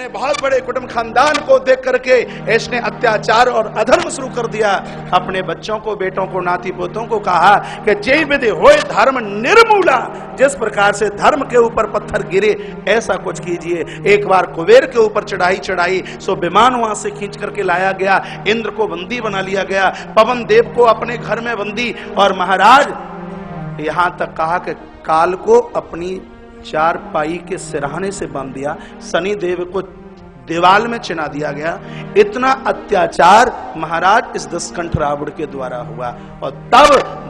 अपने बहुत बड़े कुटुंब खानदान को देख करके इसने अत्याचार और अधर्म शुरू कर दिया। अपने बच्चों को, बेटों को, नाती पोतों को कहा कि जय विधि होए धर्म निर्मूला, जिस प्रकार से धर्म के ऊपर पत्थर गिरे ऐसा कुछ कीजिए। एक बार कुबेर के ऊपर चढ़ाई चढ़ाई सो विमान वहां से खींच करके लाया गया, इंद्र को बंदी बना लिया गया, पवन देव को अपने घर में बंदी, और महाराज यहां तक कहा कि काल को अपनी चारपाई के सिरहाने से बांध दिया, शनि देव को दीवाल में चिना दिया गया। इतना अत्याचार महाराज इस दशकंठ रावण के द्वारा हुआ, और तब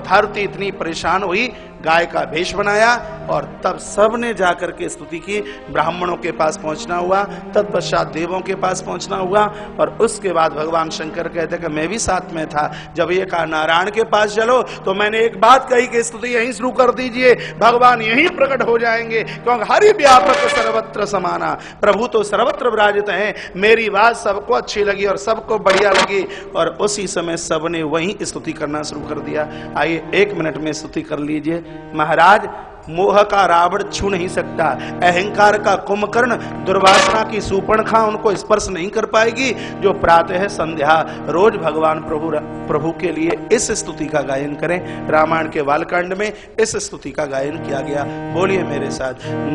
धरती इतनी परेशान हुई, गाय का भेष बनाया, और तब सब ने जाकर के स्तुति की। ब्राह्मणों के पास पहुंचना हुआ, तत्पश्चात देवों के पास पहुंचना हुआ, और उसके बाद भगवान शंकर कहते कि मैं भी साथ में था। जब ये कहा नारायण के पास चलो, तो मैंने एक बात कही कि स्तुति यहीं शुरू कर दीजिए, भगवान यहीं प्रकट हो जाएंगे, क्योंकि हरि व्यापक सर्वत्र समाना, प्रभु तो सर्वत्र विराजित हैं। मेरी बात सबको अच्छी लगी और सबको बढ़िया लगी, और उसी समय सबने वहीं स्तुति करना शुरू कर दिया। आइए 1 मिनट में स्तुति कर लीजिए। महाराज मोह का रावण छू नहीं सकता, अहंकार का कुंभकर्ण, दुर्वासना की सूर्पणखा उनको स्पर्श नहीं कर पाएगी। जो प्रातः संध्या रोज भगवान प्रभु के लिए इस स्तुति का गायन करें। रामायण के बालकांड में इस स्तुति का गायन किया गया। बोलिए मेरे साथ,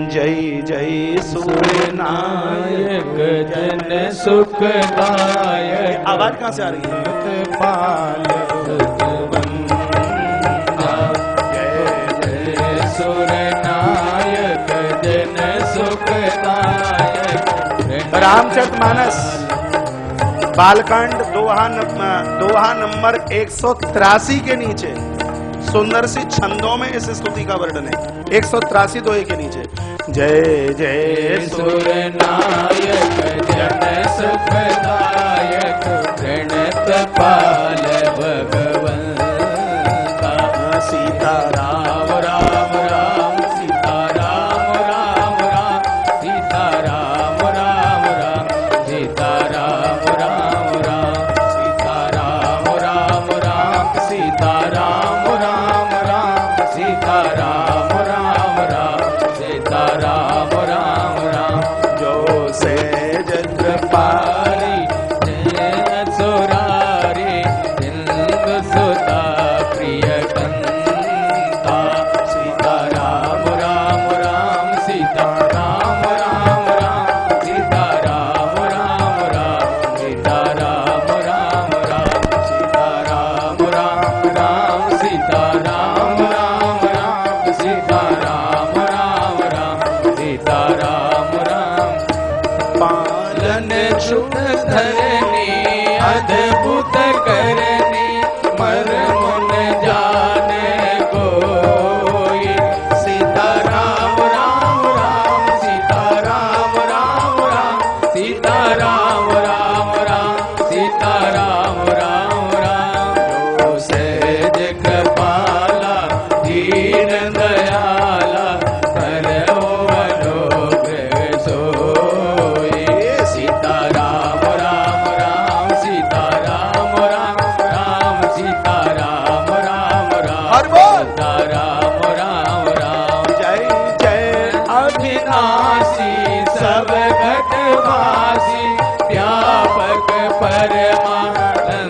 जय जय सूर्य नायक जन सुखदायक। आवाज कहां से आ रही है? रामचरितमानस बालकांड दोहा नंबर 183 के नीचे सुंदर सी छंदों में इस स्तुति का वर्णन है। 183 दोहे के नीचे, जय जय सूर्य नायक जन सुखदायक, प्रणत पाल भगवंता, सीता राम राम राम, सीता राम राम राम, सीता राम राम राम, सीता राम राम राम, सीता राम राम राम, सीता राम राम राम, सीता राम राम राम, सीता राम राम राम। जो से कृपारी सुरारी, इंद्र सुता प्रिय कंता, सीता राम राम राम, सीता राम राम राम, सीता राम राम राम, सीता राम राम राम, सीता राम राम राम, सीता राम राम राम, सीता राम राम राम, सीता राम राम। पालन शुभ धरनी अद्भुत करनी, मर्म न जाने कोई, सीता राम राम राम, सीता राम राम राम, सीता राम राम राम, सीता राम राम राम। जो सहज कृपाला दीन दयाला, करो अनुग्रह सोई, सीता राम राम राम, सीता राम राम राम, सीता राम राम राम, और बोल। सीता राम राम राम। जय जय अविनाशी सब घटवासी, व्यापक परमानंदा,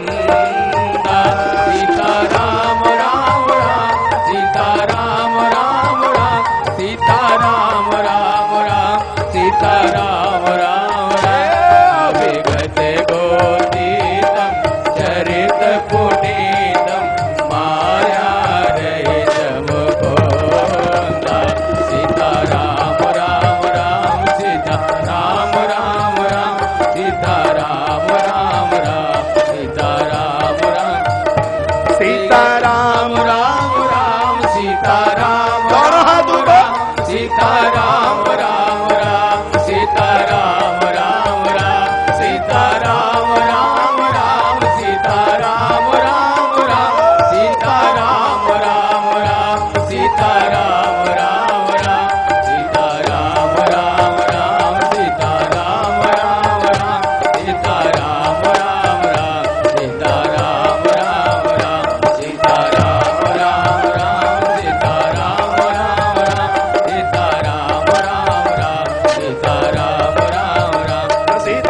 सीता राम राम राम, सीता राम राम राम, सीता राम राम राम, सीता राम राम राम। विगत गोतीतम चरित पुनीतम, माया रहितम गोंदा, सीता राम राम राम, सीता राम राम राम,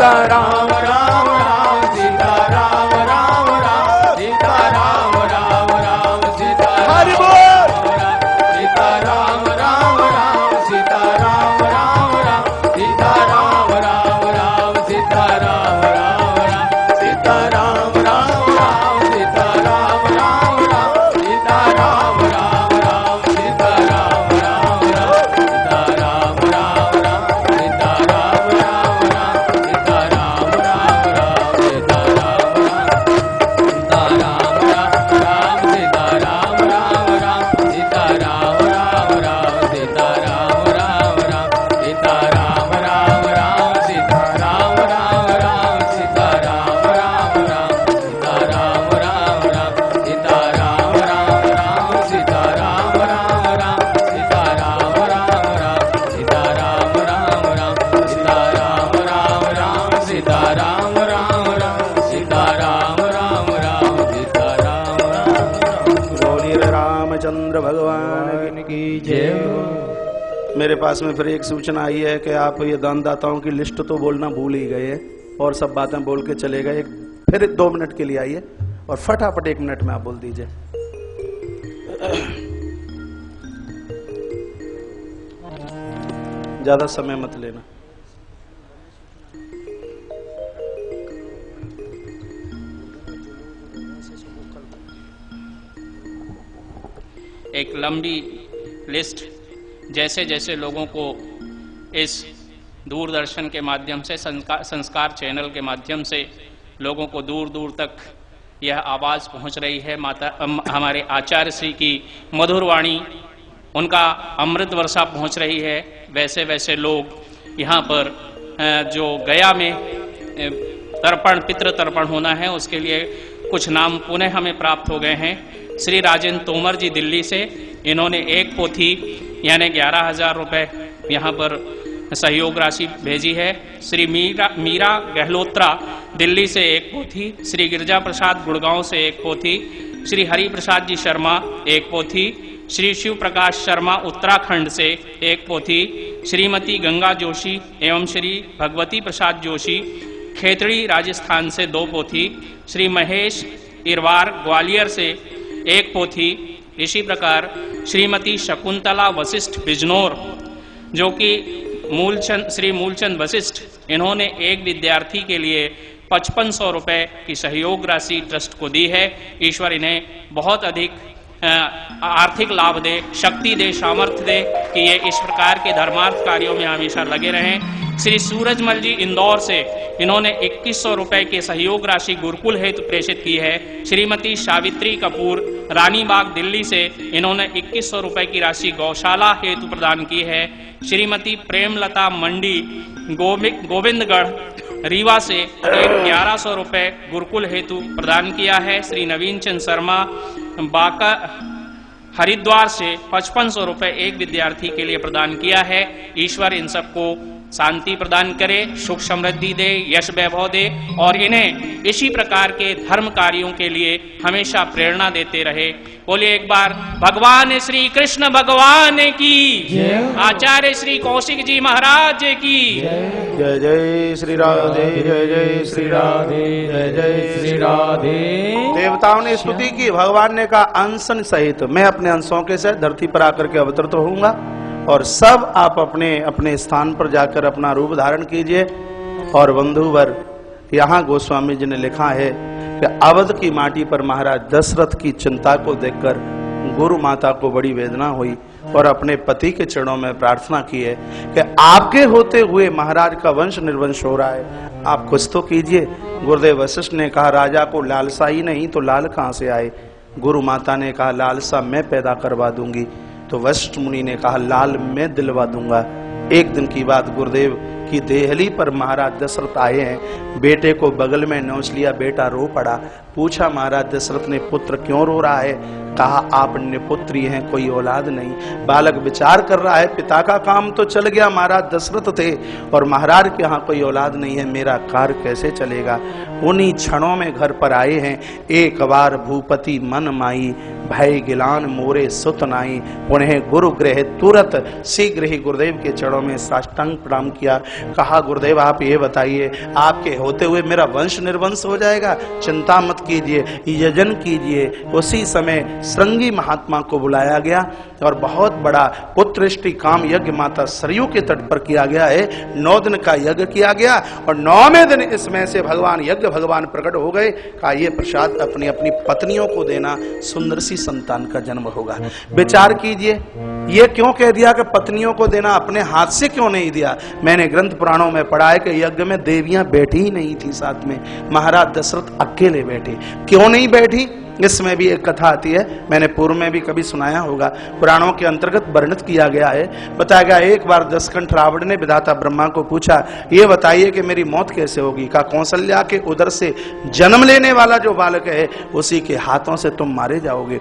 सीता राम राम राम सीता राम राम राम सीता राम राम राम सीता हरि बोल। सीता राम राम राम सीता राम राम राम सीता राम राम राम सीता राम राम राम सीता राम राम राम सीता राम राम राम सीता राम राम राम सीता राम राम राम सीता राम राम राम सीता राम राम राम सीता राम राम राम सीता राम राम सीता राम राम राम सीता राम राम राम सीता राम राम राम सीता राम राम राम सीता राम राम राम सीता राम राम राम सीता राम राम राम सीता राम राम राम सीता राम राम राम सीता राम राम राम सीता राम राम राम सीता राम राम राम सीता राम राम राम सीता राम राम राम सीता राम राम बोलिए रामचंद्र भगवान की जय। मेरे पास में फिर एक सूचना आई है कि आप ये दानदाताओं की लिस्ट तो बोलना भूल ही गए और सब बातें बोल के चले गए। फिर 2 मिनट के लिए आइए और फटाफट 1 मिनट में आप बोल दीजिए। ज्यादा समय मत लेना। एक लंबी लिस्ट जैसे जैसे लोगों को इस दूरदर्शन के माध्यम से संस्कार चैनल के माध्यम से लोगों को दूर दूर तक यह आवाज़ पहुंच रही है। हमारे आचार्य श्री की मधुर वाणी, उनका अमृत वर्षा पहुंच रही है। वैसे वैसे लोग यहाँ पर जो गया में तर्पण पितृ तर्पण होना है उसके लिए कुछ नाम पुनः हमें प्राप्त हो गए हैं। श्री राजेंद्र तोमर जी दिल्ली से, इन्होंने एक पोथी यानी 11,000 रुपये यहाँ पर सहयोग राशि भेजी है। श्री मीरा गहलोत्रा दिल्ली से एक पोथी, श्री गिरजा प्रसाद गुड़गांव से एक पोथी, श्री हरि प्रसाद जी शर्मा एक पोथी, श्री शिव प्रकाश शर्मा उत्तराखंड से एक पोथी, श्रीमती गंगा जोशी एवं श्री भगवती प्रसाद जोशी खेतड़ी राजस्थान से 2 पोथी, श्री महेश इरवार ग्वालियर से एक पोथी। इसी प्रकार श्रीमती शकुंतला वशिष्ठ बिजनौर जो कि श्री मूलचंद वशिष्ठ, इन्होंने एक विद्यार्थी के लिए 5500 रुपये की सहयोग राशि ट्रस्ट को दी है। ईश्वर इन्हें बहुत अधिक आर्थिक लाभ दे, शक्ति दे, सामर्थ्य दे कि ये इस प्रकार के धर्मार्थ कार्यों में हमेशा लगे रहें। श्री सूरजमल जी इंदौर से, इन्होंने 2100 रुपये की सहयोग राशि गुरुकुल हेतु प्रेषित की है। श्रीमती सावित्री कपूर रानीबाग दिल्ली से, इन्होंने 2100 रुपये की राशि गौशाला हेतु प्रदान की है। श्रीमती प्रेमलता मंडी गोविंदगढ़ रीवा से 1100 रुपये गुरुकुल हेतु प्रदान किया है। श्री नवीन चंद शर्मा बाका हरिद्वार से 5500 रुपये एक विद्यार्थी के लिए प्रदान किया है। ईश्वर इन सबको शांति प्रदान करे, सुख समृद्धि दे, यश वैभव दे और इन्हें इसी प्रकार के धर्म कार्यों के लिए हमेशा प्रेरणा देते रहे। बोलिए एक बार भगवान श्री कृष्ण भगवान की, आचार्य श्री कौशिक जी महाराज की जय। जय श्री राधे, जय जय श्री राधे, जय जय श्री राधे। देवताओं ने स्तुति की, भगवान ने कहा अंशन सहित मैं अपने अंशों के साथ धरती पर आकर के अवतरित होऊंगा और सब आप अपने अपने स्थान पर जाकर अपना रूप धारण कीजिए। और बंधुवर, यहाँ गोस्वामी जी ने लिखा है कि अवध की माटी पर महाराज दशरथ की चिंता को देखकर गुरु माता को बड़ी वेदना हुई और अपने पति के चरणों में प्रार्थना की है कि आपके होते हुए महाराज का वंश निर्वंश हो रहा है, आप कुछ तो कीजिए। गुरुदेव वशिष्ठ ने कहा राजा को लालसा ही नहीं तो लाल कहां से आए। गुरु माता ने कहा लालसा मैं पैदा करवा दूंगी। तो वशिष्ठ मुनि ने कहा लाल मैं दिलवा दूंगा। एक दिन की बात, गुरुदेव की देहली पर महाराज दशरथ आए हैं, बेटे को बगल में नोच लिया, बेटा रो पड़ा। पूछा महाराज दशरथ ने पुत्र क्यों रो रहा है? कहा आप निपुत्री हैं, कोई औलाद नहीं। बालक विचार कर रहा है पिता का काम तो चल गया, महाराज दशरथ थे और महाराज के यहाँ कोई औलाद नहीं है, मेरा कार्य कैसे चलेगा। उन्हीं क्षणों में घर पर आए हैं। एक बार भूपति मन माई, भय गिलान मोरे सुत नाई। उन्हें गुरु गृह तुरंत शीघ्र ही गुरुदेव के चरणों में साष्टांग प्रणाम किया कहा गुरुदेव आप ये बताइए, आपके होते हुए मेरा वंश निर्वंश हो जाएगा, चिंता मत कीजिए, यजन कीजिए। उसी समय श्रृंगी महात्मा को बुलाया गया और बहुत बड़ा पुत्रष्टि काम यज्ञ माता सरयू के तट पर किया गया है। 9 दिन का यज्ञ किया गया और 9वें दिन इसमें से भगवान यज्ञ भगवान प्रकट हो गए। कहा ये प्रसाद अपनी अपनी पत्नियों को देना, सुंदर सी संतान का जन्म होगा। विचार कीजिए, ये क्यों कह दिया कि पत्नियों को देना, अपने हाथ से क्यों नहीं दिया? मैंने ग्रंथ पुराणों में पढ़ा है कि यज्ञ में देवियां बैठी ही नहीं थी साथ में, महाराज दशरथ अकेले बैठे। क्यों नहीं बैठी? इसमें भी एक कथा आती है, मैंने पूर्व में भी कभी सुनाया होगा, पुराणों के अंतर्गत वर्णित किया गया है। बताया गया एक बार दशकंठ रावण ने विधाता ब्रह्मा को पूछा, ये बताइए कि मेरी मौत कैसे होगी? कहा कौशल्या के उदर से जन्म लेने वाला जो बालक है उसी के हाथों से तुम मारे जाओगे।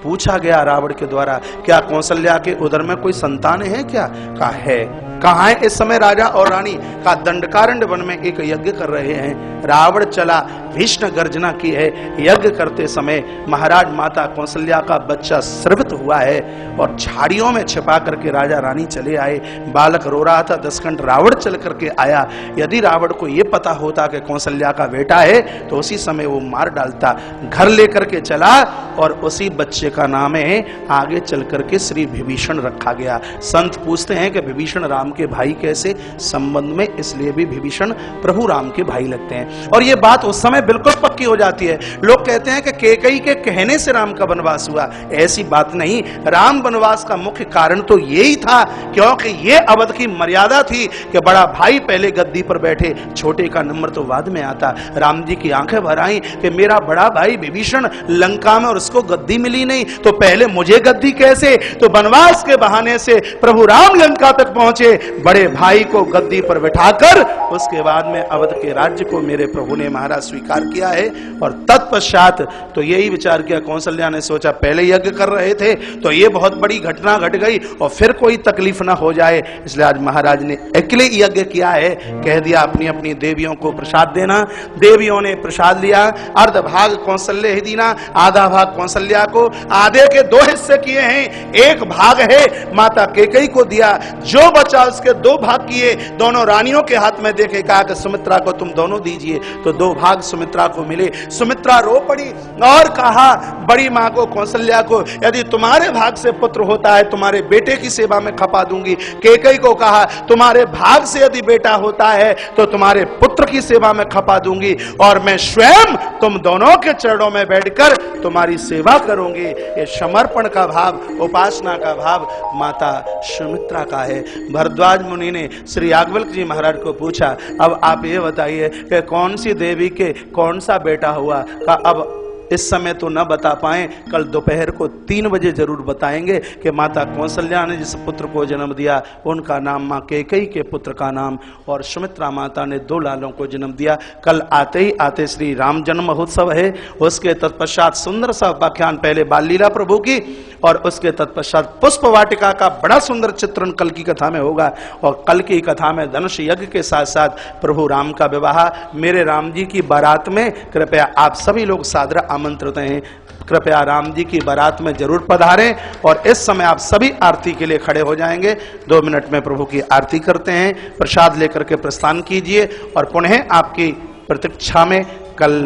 पूछा गया रावण के द्वारा, क्या कौशल्या के उदर में कोई संतान है क्या? कहा है। कहाँ है इस समय राजा और रानी? का दंडकारण्य वन में एक यज्ञ कर रहे हैं। रावण चला, भीषण गर्जना की है। यज्ञ करते समय महाराज माता कौशल्या का बच्चा स्रवित हुआ है और झाड़ियों में छिपा करके राजा रानी चले आए। बालक रो रहा था, दशकंठ रावण चल करके आया। यदि रावण को यह पता होता कि कौशल्या का बेटा है तो उसी समय वो मार डालता। घर लेकर के चला और उसी बच्चे का नाम है आगे चल करके श्री विभीषण रखा गया। संत पूछते हैं कि विभीषण राम के भाई कैसे? संबंध में इसलिए भी विभीषण प्रभु राम के भाई लगते हैं। और ये बात उस समय बिल्कुल पक्की हो जाती है। लोग कहते हैं कि कैकेयी के कहने से राम का वनवास हुआ, ऐसी बात नहीं। राम वनवास का मुख्य कारण तो यही था क्योंकि ये अवध की मर्यादा थी कि बड़ा भाई पहले गद्दी पर बैठे, छोटे का नंबर तो बाद में आता। राम जी की आंखें भर आई कि मेरा बड़ा भाई विभीषण लंका में और उसको गद्दी मिली नहीं, तो पहले मुझे गद्दी कैसे? तो वनवास के बहाने से प्रभु राम लंका तक पहुंचे, बड़े भाई को गद्दी पर बिठाकर उसके बाद में अवध के राज्य को मेरे प्रभु ने महाराज स्वीकार किया है। और तत्पश्चात तो यही विचार किया, कौशल्या ने सोचा पहले यज्ञ कर रहे थे तो ये बहुत बड़ी घटना घट गई और फिर कोई तकलीफ ना हो जाए, इसलिए आज महाराज ने अकेले यज्ञ किया है। कह दिया अपनी अपनी देवियों को प्रसाद देना। देवियों ने प्रसाद लिया, अर्ध भाग कौशल्य ही दीना, आधा भाग कौशल्या को। आधे के 2 हिस्से किए हैं, एक भाग है माता कैकेयी को दिया, जो बचा उसके 2 भाग किए, दोनों रानियों के हाथ में देखे, कहा कि सुमित्रा को तुम दोनों दीजिए, तो 2 भाग सुमित्रा को मिले। सुमित्रा रो पड़ी और कहा बड़ी मां को कौशल्या को, यदि तुम्हारे भाग से पुत्र होता है तुम्हारे बेटे की सेवा में खपा दूंगी। कैकेयी को कहा तुम्हारे भाग से यदि बेटा होता है तो तुम्हारे पुत्र की सेवा में खपा दूंगी और मैं स्वयं तुम दोनों के चरणों में बैठकर तुम्हारी सेवा करूंगी। ये समर्पण का भाव, उपासना का भाव माता सुमित्रा का है। भरद्वाज मुनि ने श्री याज्ञवल्क्य जी महाराज को पूछा, अब आप ये बताइए कि कौन सी देवी के कौन सा बेटा हुआ? का अब इस समय तो न बता पाए, कल दोपहर को 3 बजे जरूर बताएंगे कि माता कौशल्या ने जिस पुत्र को जन्म दिया उनका नाम मां कैकेयी के पुत्र का नाम, और सुमित्रा माता ने 2 लालों को जन्म दिया। कल आते ही आते श्री राम जन्म महोत्सव है, उसके तत्पश्चात सुंदर सा उपाख्यान पहले बाल लीला प्रभु की और उसके तत्पश्चात पुष्प वाटिका का बड़ा सुंदर चित्रण कल की कथा में होगा। और कल की कथा में धनुष यज्ञ के साथ साथ प्रभु राम का विवाह मेरे राम जी की बारात में कृपया आप सभी लोग सादर आमंत्रित हैं। कृपया राम जी की बारात में जरूर पधारें और इस समय आप सभी आरती के लिए खड़े हो जाएंगे। 2 मिनट में प्रभु की आरती करते हैं। प्रसाद लेकर के प्रस्थान कीजिए और पुनः आपकी प्रतीक्षा में कल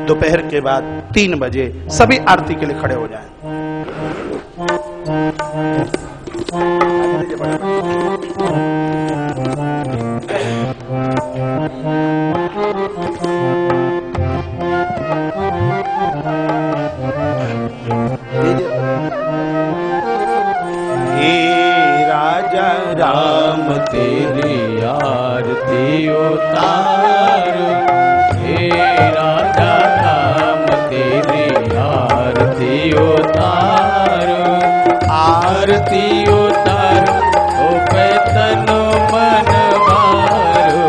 दोपहर के बाद 3 बजे सभी आरती के लिए खड़े हो जाएं। राजा राम तेरी आरती उतार, हे राजा राम तेरी आरती उतार, आरती उतार ओ तन मन मारो।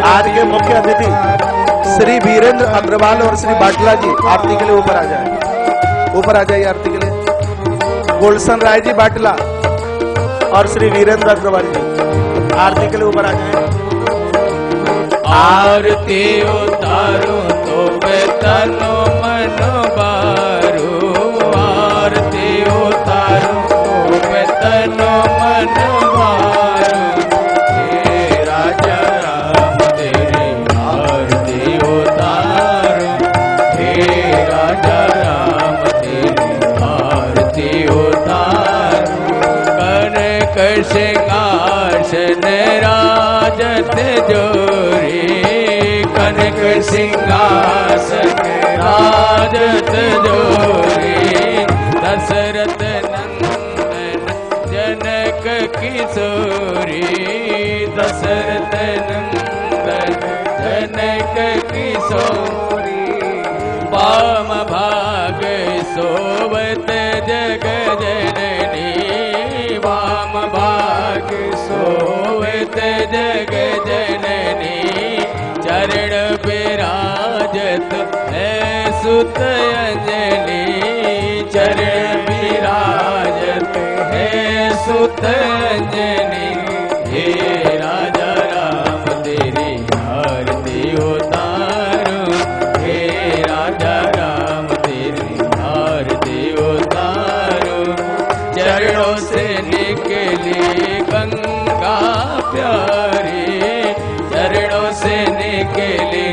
आज के मुख्य अतिथि श्री वीरेंद्र अग्रवाल और श्री बाटला जी आरती के लिए ऊपर आ जाए, ऊपर आ जाइए आरती के लिए। गुलशन राय जी बाटला और श्री वीरेंद्र अग्रवाल जी आरती के लिए ऊपर आ जाए। आरती उतारो तो तन मन बारो, आरती उतारो तो तन मन बारो। जनक किशोरी वाम भाग सोवत जग जननी वाम भाग सोवत जग जननी चरण विराजत है सुत अंजलि चरण विराजत है सुत अंजलि हे राजा राम तेरी आरती उतारो हे राजा राम तेरी आरती उतारो चरणों से निकली गंगा प्यारी चरणों से निकली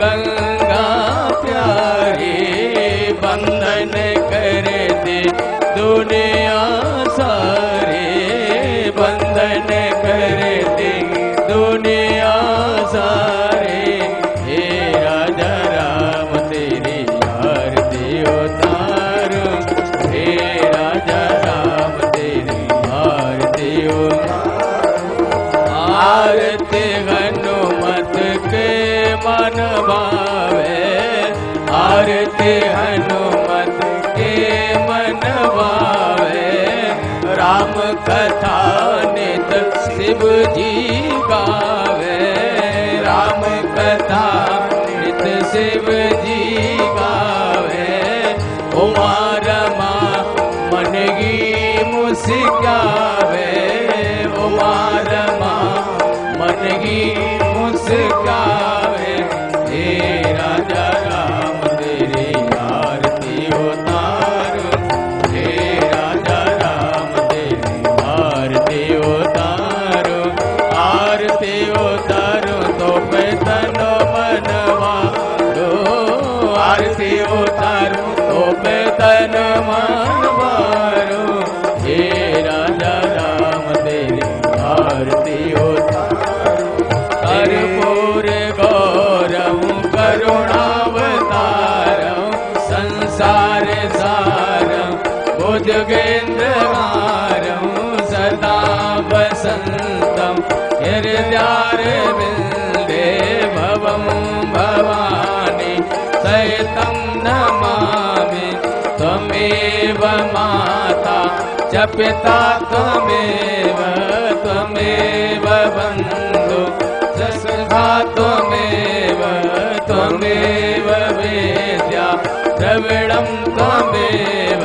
गंगा प्यारी बंधन कर दे दुनिया सारी बंधन कर दे दुनिया सारे हे राजा राम तेरी आरती उतारो हे राजा राम तेरी आरती उतारो आरती हनुमत के मन भावे आरती हनुमत के मन भावे राम कथा नित शिव जी गावे राम कथा नित शिव जी गावे उमा रमा मन की मुस्कावे उमा रमा मन की मुस्कावे हे राजा राम तेरी आरती उतारो हे राजा राम तेरी आरती उतारो आरती उतारो तो पे तन मन वारो आरती उतारो तो पे तन मन वारो हे राजा राम तेरी आरती उतारो कर्पूर गौरव करुणावतारं संसार सारं भुजगेन्द्रहारं सदा वसन्तं हृदयारविन्दे भवं भवानी सहितं नमामि त्वमेव माता च पिता त्वमेव त्वमेव बन्धु सखा त्वमेव त्वमेव वेद्या द्रविणं त्वमेव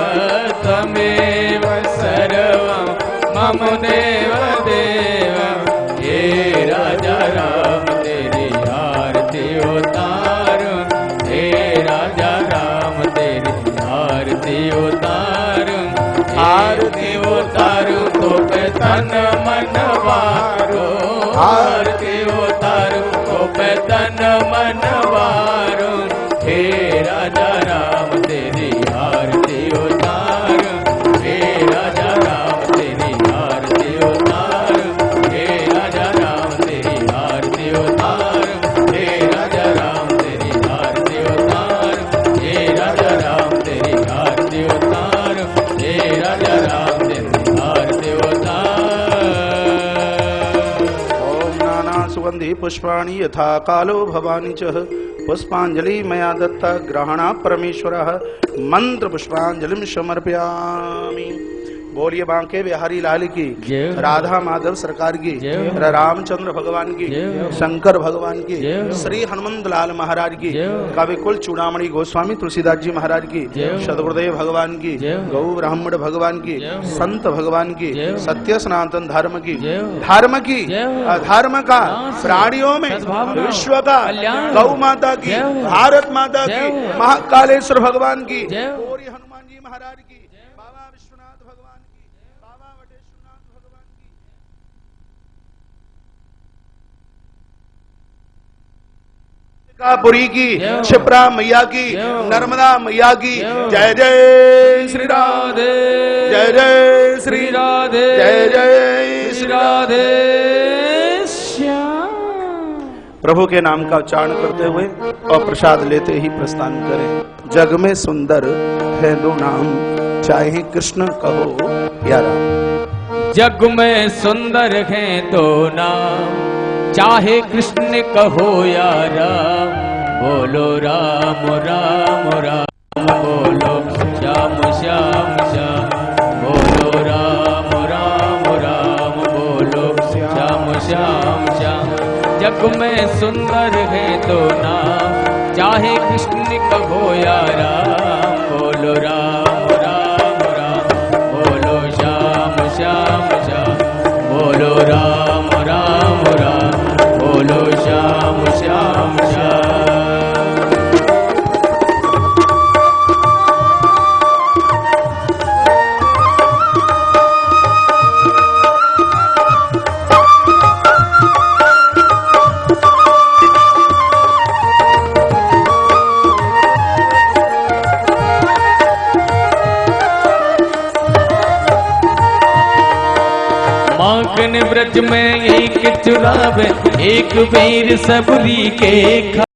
त्वमेव सर्वं मम देव देव हे राजा राम तेरी आरती उतारो हे राजा राम तेरी आरती उतारो आरती उतारो तो पे तन मन वारो आरती उतारो तो पे तन मन वारो हे राजा राम तेरी आरती उतारो हे राजा राम तेरी आरती उतारो हे राजा राम तेरी आरती उतारो हे राजा राम तेरी आरती उतारो हे राजा राम तेरी आरती उतारो हे राजा राम तेरी आरती उतारो ओम नाना सुगंधि पुष्पाणि यथा कालो भवानी च पुष्पांजलि मया दत्ता ग्रहणा परमेश्वरः मंत्र पुष्पांजलिं समर्पयामि। बोलिए बांके बिहारी लाल की, राधा माधव सरकार की, रामचंद्र भगवान की, शंकर भगवान की, श्री हनुमंत लाल महाराज की, कविकुल चूड़ामणि गोस्वामी तुलसीदास जी महाराज की, सदगुरुदेव भगवान की, गौ ब्राह्मण भगवान की, संत भगवान की, सत्य सनातन धर्म की, अधर्म का, प्राणियों में विश्व का, गौ माता की, भारत माता की, महाकालेश्वर भगवान की, गौरी हनुमान जी महाराज की, बाबा विश्वनाथ भगवान की, बाबा वटेश्वरनाथ भगवान की, पुरी की, क्षिप्रा मैया की, नर्मदा मैया की, जय जय श्री राधे, जय जय श्री राधे, जय जय श्री राधे श्याम। प्रभु के नाम का उच्चारण करते हुए और प्रसाद लेते ही प्रस्थान करें। जग में सुंदर है दो नाम, चाहे कृष्ण कहो या राम। जग में सुंदर है दो नाम, चाहे कृष्ण कहो या राम, बोलो राम राम राम, बोलो श्याम श्याम श्याम, बोलो राम राम राम, बोलो श्याम श्याम श्याम। जग में सुंदर है दो नाम, चाहे कृष्ण कहो या राम, बोलो राम राम राम, बोलो श्याम श्याम श्याम, बोलो राम राम राम, बोलो श्याम श्याम श्याम। माखन ब्रज में एक चुरावे, एक वीर सबरी के खा,